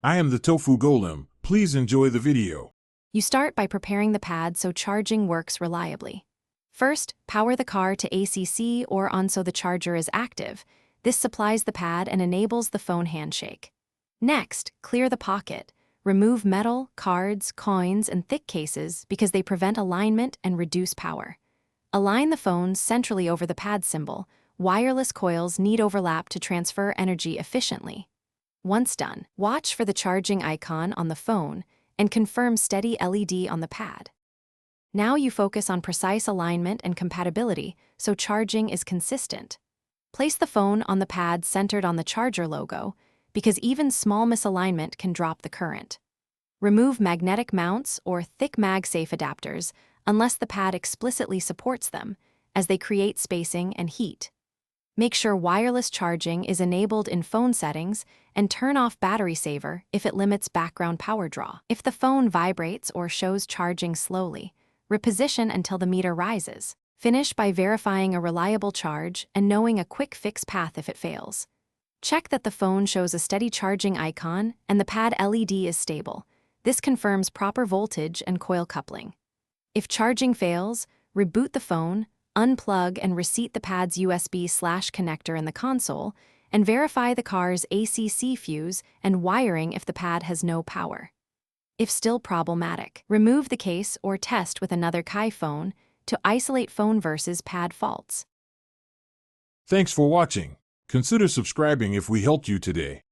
I am the Tofu Golem. Please enjoy the video. You start by preparing the pad so charging works reliably. First, power the car to ACC or on so the charger is active. This supplies the pad and enables the phone handshake. Next, clear the pocket. Remove metal, cards, coins, and thick cases because they prevent alignment and reduce power. Align the phone centrally over the pad symbol. Wireless coils need overlap to transfer energy efficiently. Once done, watch for the charging icon on the phone and confirm steady LED on the pad. Now you focus on precise alignment and compatibility so charging is consistent. Place the phone on the pad centered on the charger logo because even small misalignment can drop the current. Remove magnetic mounts or thick MagSafe adapters unless the pad explicitly supports them, as they create spacing and heat. Make sure wireless charging is enabled in phone settings and turn off battery saver if it limits background power draw. If the phone vibrates or shows charging slowly, reposition until the meter rises. Finish by verifying a reliable charge and knowing a quick fix path if it fails. Check that the phone shows a steady charging icon and the pad LED is stable. This confirms proper voltage and coil coupling. If charging fails, reboot the phone, unplug and reseat the pad's USB/connector in the console, and verify the car's ACC fuse and wiring if the pad has no power. If still problematic, remove the case or test with another Kai phone to isolate phone versus pad faults. Thanks for watching. Consider subscribing if we helped you today.